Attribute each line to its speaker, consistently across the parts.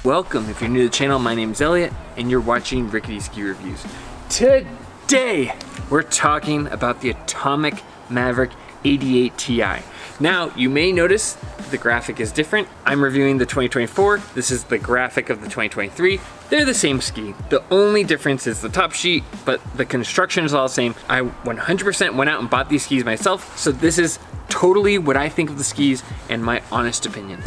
Speaker 1: Welcome, if you're new to the channel, my name's Elliott and you're watching Rickety Ski Reviews. Today, we're talking about the Atomic Maverick 88Ti. Now, you may notice the graphic is different. I'm reviewing the 2024, this is the graphic of the 2023. They're the same ski. The only difference is the top sheet, but the construction is all the same. I 100% went out and bought these skis myself, so this is totally what I think of the skis and my honest opinion.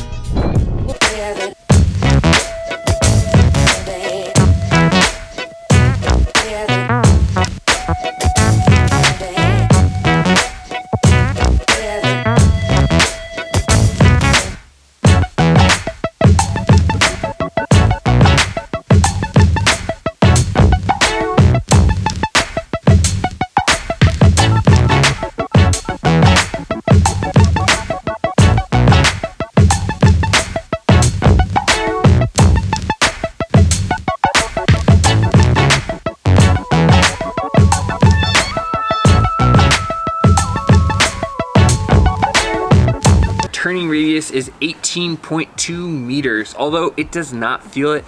Speaker 1: Turning radius is 18.2 meters. Although it does not feel it,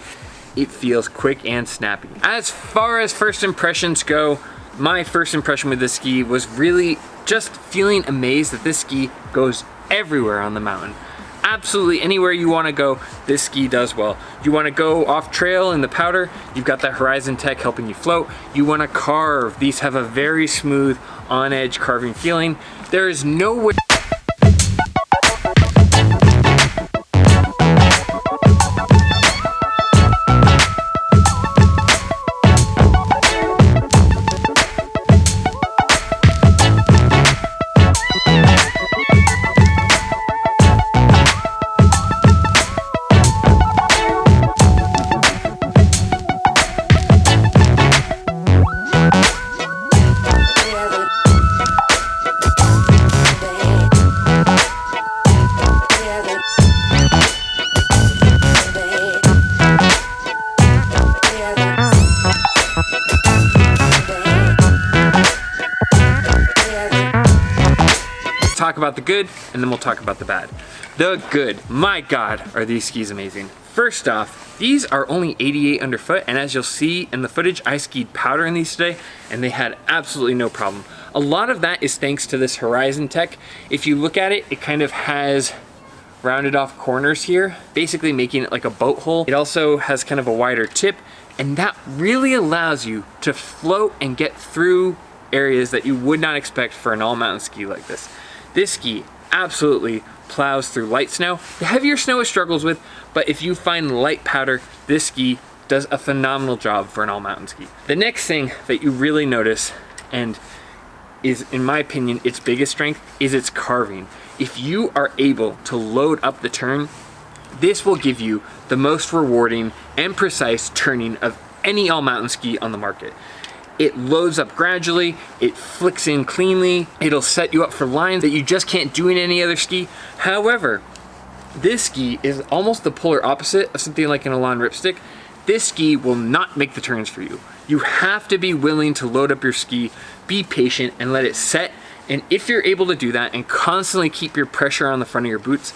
Speaker 1: it feels quick and snappy. As far as first impressions go, my first impression with this ski was really just feeling amazed that this ski goes everywhere on the mountain. Absolutely anywhere you want to go, this ski does well. You want to go off trail in the powder, you've got that Horizon Tech helping you float. You want to carve, these have a very smooth on edge carving feeling. There is no way talk about the good, and then we'll talk about the bad. The good, my God, are these skis amazing. First off, these are only 88 underfoot, and as you'll see in the footage, I skied powder in these today, and they had absolutely no problem. A lot of that is thanks to this Horizon Tech. If you look at it, it kind of has rounded off corners here, basically making it like a boat hole. It also has kind of a wider tip, and that really allows you to float and get through areas that you would not expect for an all-mountain ski like this. This ski absolutely plows through light snow. The heavier snow it struggles with, but if you find light powder, this ski does a phenomenal job for an all-mountain ski. The next thing that you really notice, and is, in my opinion, its biggest strength, is its carving. If you are able to load up the turn, this will give you the most rewarding and precise turning of any all-mountain ski on the market. It loads up gradually, it flicks in cleanly, it'll set you up for lines that you just can't do in any other ski. However, this ski is almost the polar opposite of something like an Elan ripstick. This ski will not make the turns for you. You have to be willing to load up your ski, be patient, and let it set. And if you're able to do that and constantly keep your pressure on the front of your boots,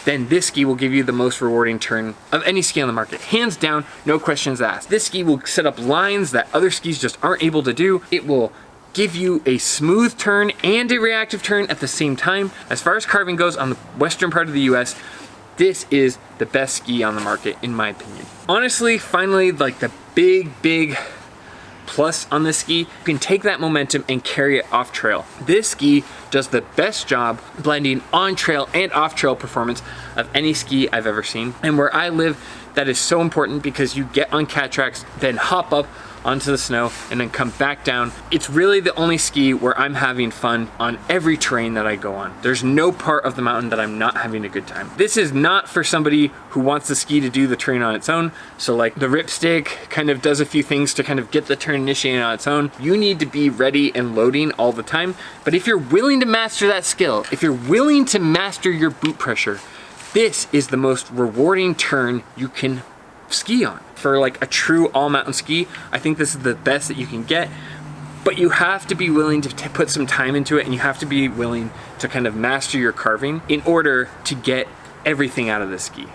Speaker 1: then this ski will give you the most rewarding turn of any ski on the market. Hands down, no questions asked. This ski will set up lines that other skis just aren't able to do. It will give you a smooth turn and a reactive turn at the same time. As far as carving goes on the western part of the US, this is the best ski on the market, in my opinion. Honestly, finally, like the big plus on this ski, you can take that momentum and carry it off trail. This ski does the best job blending on trail and off trail performance of any ski I've ever seen. And where I live, that is so important because you get on cat tracks, then hop up onto the snow and then come back down. It's really the only ski where I'm having fun on every terrain that I go on. There's no part of the mountain that I'm not having a good time. This is not for somebody who wants the ski to do the terrain on its own. So like the ripstick kind of does a few things to kind of get the turn initiated on its own. You need to be ready and loading all the time. But if you're willing to master that skill, if you're willing to master your boot pressure, this is the most rewarding turn you can ski on. For like a true all mountain ski, I think this is the best that you can get, but you have to be willing to put some time into it, and you have to be willing to kind of master your carving in order to get everything out of the ski.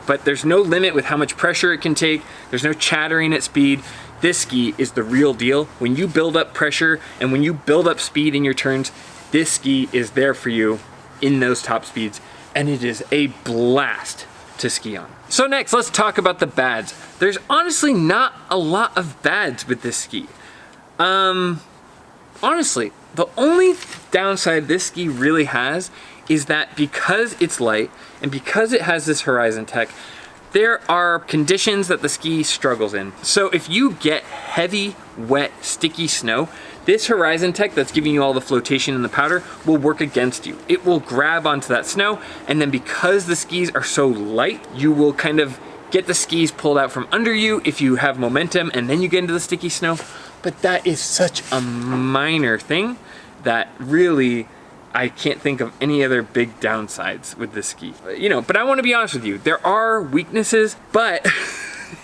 Speaker 1: But there's no limit with how much pressure it can take. There's no chattering at speed. This ski is the real deal. When you build up pressure and when you build up speed in your turns, this ski is there for you in those top speeds, and it is a blast to ski on. So next, let's talk about the bads. There's honestly not a lot of bads with this ski. Honestly, the only downside this ski really has is that because it's light and because it has this Horizon tech, there are conditions that the ski struggles in. So if you get heavy, wet, sticky snow, this Horizon tech that's giving you all the flotation and the powder will work against you. It will grab onto that snow, and then because the skis are so light, you will kind of get the skis pulled out from under you if you have momentum, and then you get into the sticky snow. But that is such a minor thing that really I can't think of any other big downsides with this ski. You know, but I want to be honest with you, there are weaknesses, but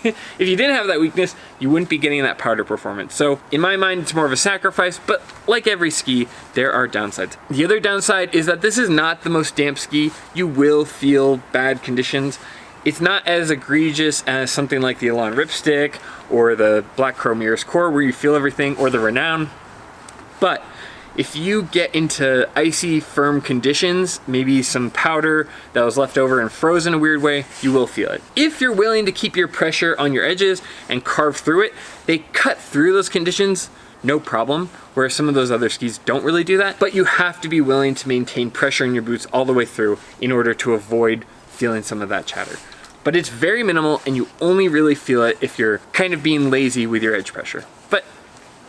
Speaker 1: if you didn't have that weakness, you wouldn't be getting that powder performance. So in my mind, it's more of a sacrifice, but like every ski, there are downsides. The other downside is that this is not the most damp ski. You will feel bad conditions. It's not as egregious as something like the Elon Ripstick or the Black Crow Mirrors Core where you feel everything, or the Renown. But if you get into icy, firm conditions, maybe some powder that was left over and frozen a weird way, you will feel it. If you're willing to keep your pressure on your edges and carve through it, they cut through those conditions, no problem, whereas some of those other skis don't really do that. But you have to be willing to maintain pressure in your boots all the way through in order to avoid feeling some of that chatter. But it's very minimal, and you only really feel it if you're kind of being lazy with your edge pressure. But,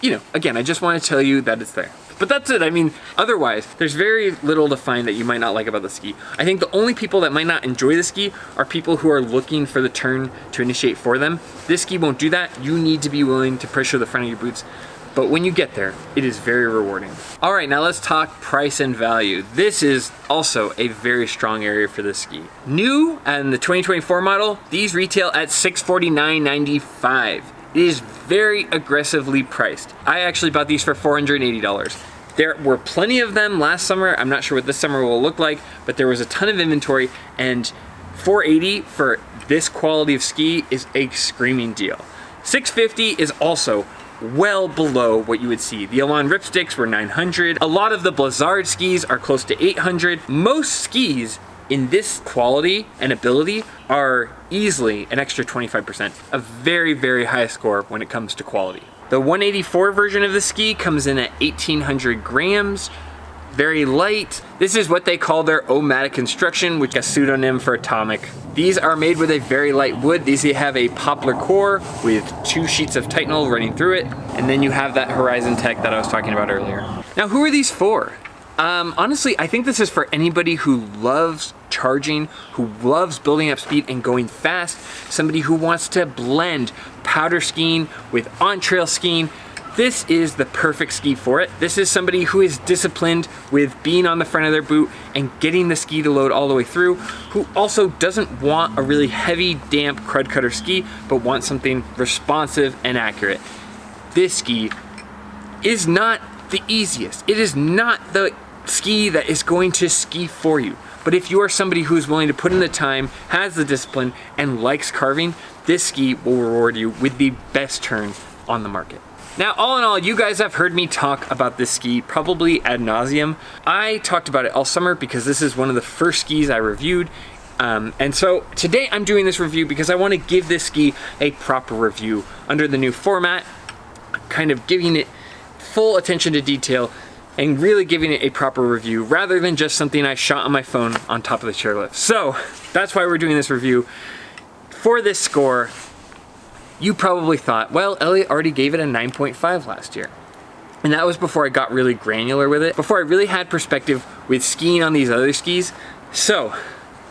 Speaker 1: you know, again, I just want to tell you that it's there. But that's it. I mean, otherwise, there's very little to find that you might not like about the ski. I think the only people that might not enjoy the ski are people who are looking for the turn to initiate for them. This ski won't do that. You need to be willing to pressure the front of your boots. But when you get there, it is very rewarding. All right, now let's talk price and value. This is also a very strong area for this ski. New and the 2024 model, these retail at $649.95. It is very aggressively priced. I actually bought these for $480. There were plenty of them last summer. I'm not sure what this summer will look like, but there was a ton of inventory, and $480 for this quality of ski is a screaming deal. $650 is also well below what you would see. The Elon Ripsticks were $900. A lot of the Blizzard skis are close to $800. Most skis in this quality and ability are easily an extra 25%. A very, very high score when it comes to quality. The 184 version of the ski comes in at 1,800 grams. Very light. This is what they call their O-matic construction, which is a pseudonym for Atomic. These are made with a very light wood. These have a poplar core with 2 sheets of Titanol running through it, and then you have that Horizon tech that I was talking about earlier. Now, who are these for? Honestly, I think this is for anybody who loves charging, who loves building up speed and going fast, somebody who wants to blend powder skiing with on-trail skiing. This is the perfect ski for it. This is somebody who is disciplined with being on the front of their boot and getting the ski to load all the way through, who also doesn't want a really heavy, damp crud cutter ski, but wants something responsive and accurate. This ski is not the easiest. It is not the ski that is going to ski for you. But if you are somebody who's willing to put in the time, has the discipline, and likes carving, this ski will reward you with the best turn on the market. Now, all in all, you guys have heard me talk about this ski probably ad nauseum. I talked about it all summer because this is one of the first skis I reviewed. And so today I'm doing this review because I want to give this ski a proper review under the new format, kind of giving it full attention to detail and really giving it a proper review rather than just something I shot on my phone on top of the chairlift. So that's why we're doing this review. For this score, you probably thought, well, Elliott already gave it a 9.5 last year. And that was before I got really granular with it, before I really had perspective with skiing on these other skis. So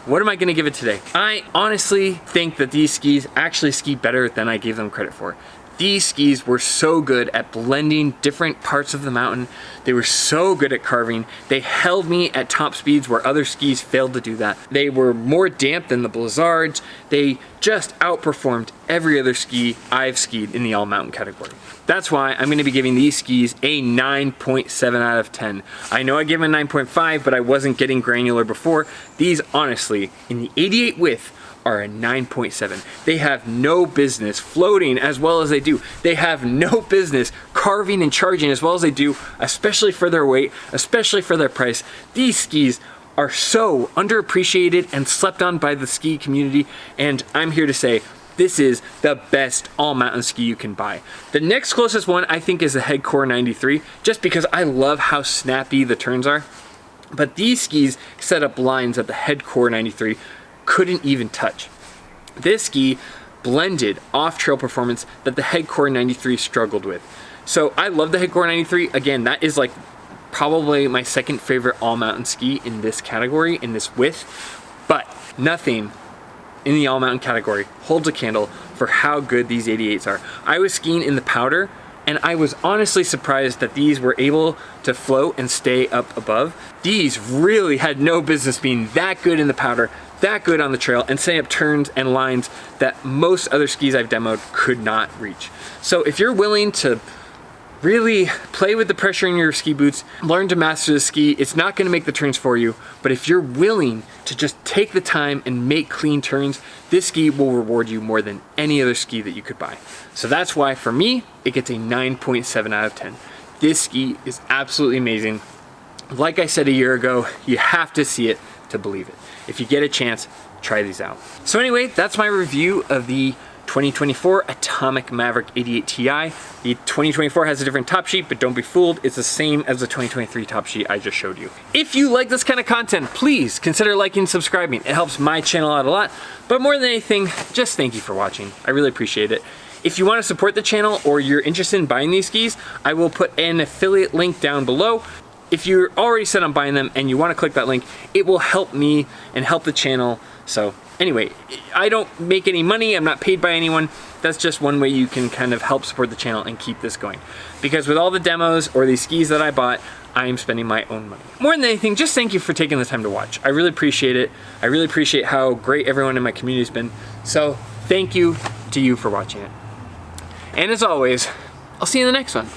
Speaker 1: what am I gonna give it today? I honestly think that these skis actually ski better than I gave them credit for. These skis were so good at blending different parts of the mountain. They were so good at carving. They held me at top speeds where other skis failed to do that. They were more damp than the Blizzards. They just outperformed every other ski I've skied in the all mountain category. That's why I'm gonna be giving these skis a 9.7 out of 10. I know I gave them a 9.5, but I wasn't getting granular before. These honestly, in the 88 width, are a 9.7. They have no business floating as well as they do. They have no business carving and charging as well as they do, especially for their weight, especially for their price. These skis are so underappreciated and slept on by the ski community, and I'm here to say this is the best all mountain ski you can buy. The next closest one I think is the Headcore 93, just because I love how snappy the turns are. But these skis set up lines that the Headcore 93 couldn't even touch. This ski blended off-trail performance that the Headcore 93 struggled with. So I love the Headcore 93. Again, that is like probably my second favorite all-mountain ski in this category, in this width, but nothing in the all-mountain category holds a candle for how good these 88s are. I was skiing in the powder, and I was honestly surprised that these were able to float and stay up above. These really had no business being that good in the powder, that good on the trail, and setting up turns and lines that most other skis I've demoed could not reach. So if you're willing to really play with the pressure in your ski boots, learn to master the ski, it's not gonna make the turns for you, but if you're willing to just take the time and make clean turns, this ski will reward you more than any other ski that you could buy. So that's why, for me, it gets a 9.7 out of 10. This ski is absolutely amazing. Like I said a year ago, you have to see it to believe it. If you get a chance, try these out. So anyway, that's my review of the 2024 Atomic Maverick 88Ti. The 2024 has a different top sheet, but don't be fooled, it's the same as the 2023 top sheet I just showed you. If you like this kind of content, please consider liking and subscribing. It helps my channel out a lot, but more than anything, just thank you for watching. I really appreciate it. If you want to support the channel or you're interested in buying these skis, I will put an affiliate link down below. If you're already set on buying them and you want to click that link, it will help me and help the channel. So anyway, I don't make any money, I'm not paid by anyone. That's just one way you can kind of help support the channel and keep this going. Because with all the demos or these skis that I bought, I am spending my own money. More than anything, just thank you for taking the time to watch. I really appreciate it. I really appreciate how great everyone in my community has been. So thank you to you for watching it. And as always, I'll see you in the next one.